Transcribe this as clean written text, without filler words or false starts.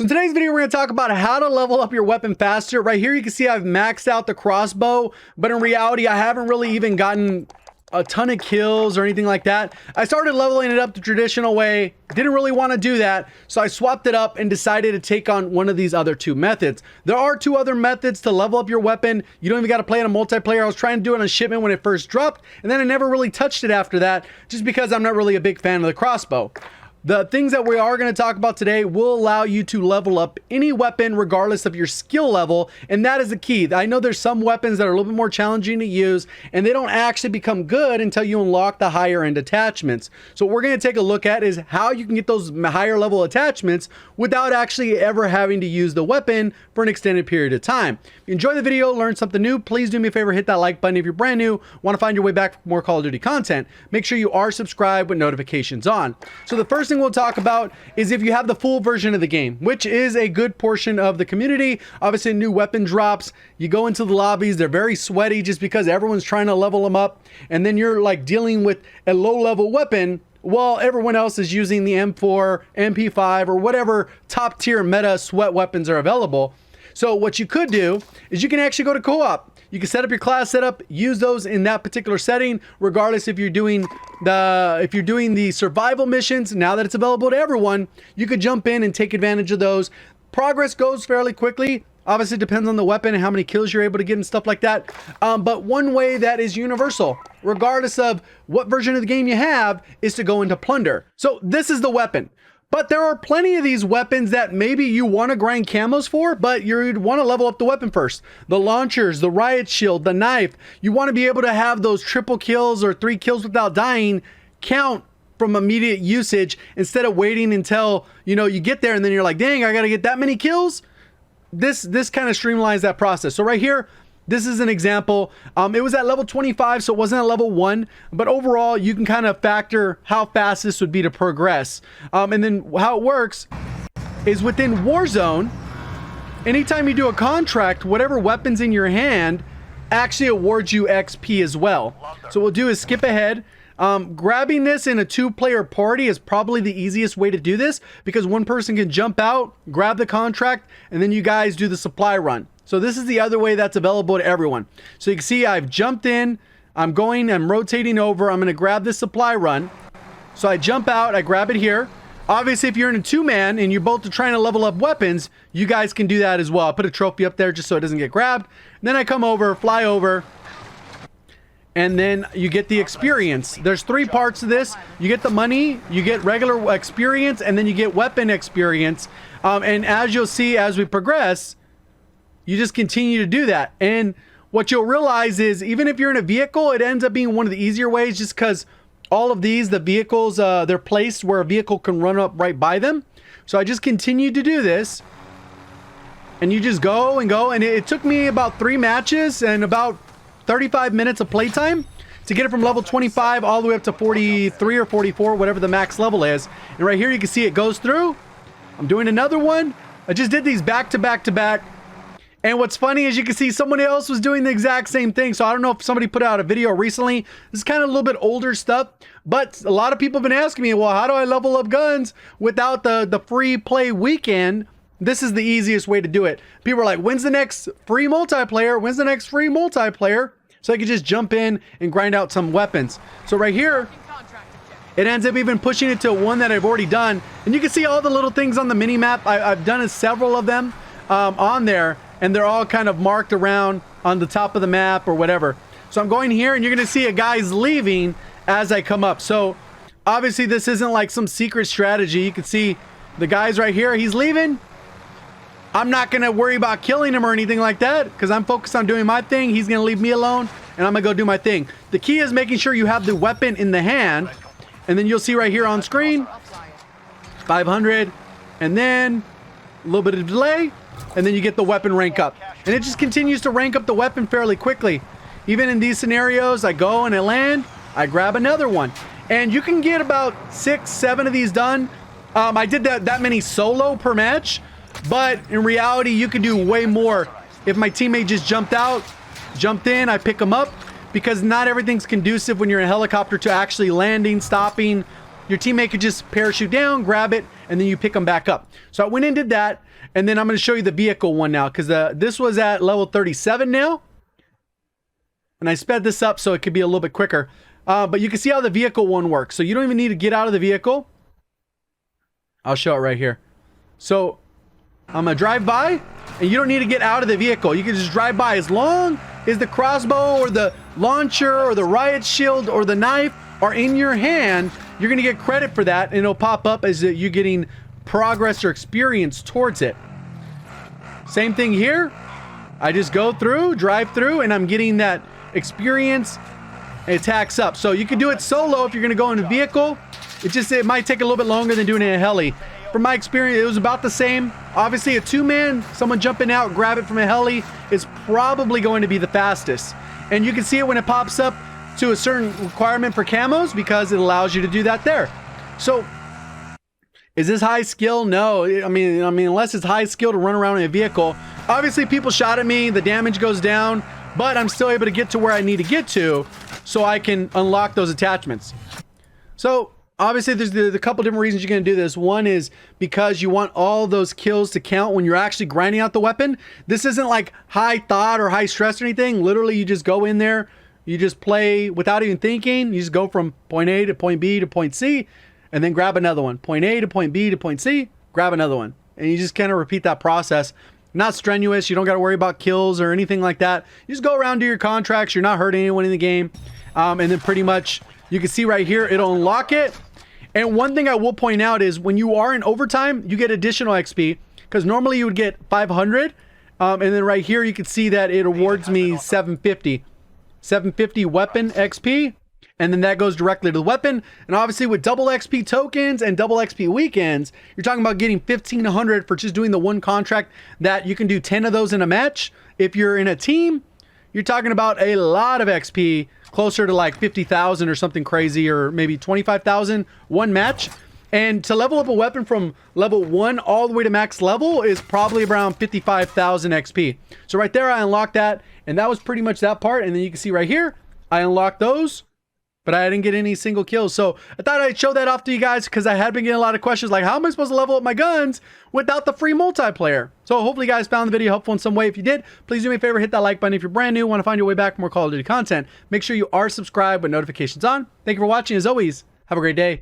So in today's video, we're going to talk about how to level up your weapon faster. Right here, you can see I've maxed out the crossbow, but in reality, I haven't really even gotten a ton of kills or anything like that. I started leveling it up the traditional way. Didn't really want to do that, so I swapped it up and decided to take on one of these other two methods. There are two other methods to level up your weapon. You don't even got to play in a multiplayer. I was trying to do it on shipment when it first dropped, and then I never really touched it after that, just because I'm not really a big fan of the crossbow. The things that we are going to talk about today will allow you to level up any weapon regardless of your skill level, and that is the key. I know there's some weapons that are a little bit more challenging to use, and they don't actually become good until you unlock the higher end attachments. So what we're going to take a look at is how you can get those higher level attachments without actually ever having to use the weapon for an extended period of time. If you enjoy the video, learn something new, please do me a favor, hit that like button. If you're brand new, want to find your way back for more Call of Duty content, make sure you are subscribed with notifications on. So the first thing we'll talk about is if you have the full version of the game, which is a good portion of the community. Obviously, new weapon drops, you go into the lobbies, they're very sweaty just because everyone's trying to level them up, and then you're like dealing with a low level weapon while everyone else is using the M4, MP5, or whatever top tier meta sweat weapons are available. So what you could do is you can actually go to co-op. You can set up your class setup, use those in that particular setting, regardless if you're doing the survival missions. Now that it's available to everyone, you could jump in and take advantage of those. Progress goes fairly quickly. Obviously, it depends on the weapon and how many kills you're able to get and stuff like that. But one way that is universal, regardless of what version of the game you have, is to go into plunder. So this is the weapon. But there are plenty of these weapons that maybe you want to grind camos for, but you'd want to level up the weapon first. The launchers, the riot shield, the knife. You want to be able to have those triple kills or 3 kills without dying count from immediate usage instead of waiting until, you know, you get there and then you're like, dang, I got to get that many kills. This kind of streamlines that process. So right here, this is an example. It was at level 25, so it wasn't at level 1, but overall you can kind of factor how fast this would be to progress. And then how it works is within Warzone, anytime you do a contract, whatever weapon's in your hand actually awards you XP as well. So what we'll do is skip ahead. Grabbing this in a 2-player party is probably the easiest way to do this, because one person can jump out, grab the contract, and then you guys do the supply run. So this is the other way that's available to everyone. So you can see I've jumped in, I'm rotating over, I'm going to grab this supply run. So I jump out, I grab it here. Obviously, if you're in a 2-man and you're both trying to level up weapons, you guys can do that as well. I'll put a trophy up there just so it doesn't get grabbed. And then I come over, fly over, and then you get the experience. There's 3 parts to this. You get the money, you get regular experience, and then you get weapon experience. And as you'll see as we progress, you just continue to do that. And what you'll realize is even if you're in a vehicle, it ends up being one of the easier ways, just because all of these, the vehicles, they're placed where a vehicle can run up right by them. So I just continue to do this. And you just go and go. And it took me about 3 matches and about 35 minutes of playtime to get it from level 25 all the way up to 43 or 44, whatever the max level is. And right here you can see it goes through. I'm doing another one. I just did these back to back to back. And what's funny is you can see someone else was doing the exact same thing. So I don't know if somebody put out a video recently. This is kind of a little bit older stuff, but a lot of people have been asking me, well, how do I level up guns without the free play weekend? This is the easiest way to do it. People are like, when's the next free multiplayer? When's the next free multiplayer? So I could just jump in and grind out some weapons. So right here, it ends up even pushing it to one that I've already done. And you can see all the little things on the mini map. I've done several of them on there, and they're all kind of marked around on the top of the map or whatever. So I'm going here, and you're going to see a guy's leaving as I come up. So obviously this isn't like some secret strategy. You can see the guy's right here. He's leaving. I'm not going to worry about killing him or anything like that, because I'm focused on doing my thing. He's going to leave me alone, and I'm going to go do my thing. The key is making sure you have the weapon in the hand, and then you'll see right here on screen, 500, and then a little bit of delay, and then you get the weapon rank up. And it just continues to rank up the weapon fairly quickly. Even in these scenarios, I go and I land, I grab another one. And you can get about 6, 7 of these done. I did that many solo per match, but in reality, you can do way more. If my teammate just jumped out, jumped in, I pick them up, because not everything's conducive when you're in a helicopter to actually landing, stopping. Your teammate could just parachute down, grab it, and then you pick them back up. So I went and did that, and then I'm going to show you the vehicle one now, because this was at level 37 now, and I sped this up so it could be a little bit quicker. But you can see how the vehicle one works. So you don't even need to get out of the vehicle. I'll show it right here. So I'm going to drive by, and you don't need to get out of the vehicle. You can just drive by. As long as the crossbow or the launcher or the riot shield or the knife are in your hand, you're going to get credit for that, and it'll pop up as you getting progress or experience towards it. Same thing here. I just go through, drive through, and I'm getting that experience. It tacks up. So you can do it solo if you're going to go in a vehicle. It might take a little bit longer than doing it in a heli. From my experience, it was about the same. Obviously, a two-man, someone jumping out, grab it from a heli, is probably going to be the fastest. And you can see it when it pops up to a certain requirement for camos, because it allows you to do that there. So, is this high skill? No. I mean, unless it's high skill to run around in a vehicle. Obviously, people shot at me, the damage goes down, but I'm still able to get to where I need to get to, so I can unlock those attachments. So, obviously, there's a couple different reasons you're going to do this. One is because you want all those kills to count when you're actually grinding out the weapon. This isn't like high thought or high stress or anything. Literally, you just go in there, you just play without even thinking. You just go from point A to point B to point C, and then grab another one. Point A to point B to point C, grab another one. And you just kind of repeat that process. Not strenuous. You don't got to worry about kills or anything like that. You just go around, do your contracts. You're not hurting anyone in the game. And then pretty much, you can see right here, it'll unlock it. And one thing I will point out is when you are in overtime, you get additional XP, because normally you would get 500. And then right here, you can see that it awards me 750. 750 weapon XP. And then that goes directly to the weapon. And obviously with double XP tokens and double XP weekends, you're talking about getting 1,500 for just doing the one contract that you can do 10 of those in a match. If you're in a team, you're talking about a lot of XP, closer to like 50,000 or something crazy, or maybe 25,000 one match. And to level up a weapon from level 1 all the way to max level is probably around 55,000 XP. So right there, I unlocked that, and that was pretty much that part. And then you can see right here, I unlocked those, but I didn't get any single kills. So I thought I'd show that off to you guys, because I had been getting a lot of questions like, how am I supposed to level up my guns without the free multiplayer? So hopefully you guys found the video helpful in some way. If you did, please do me a favor, hit that like button. If you're brand new, want to find your way back for more Call of Duty content, make sure you are subscribed with notifications on. Thank you for watching. As always, have a great day.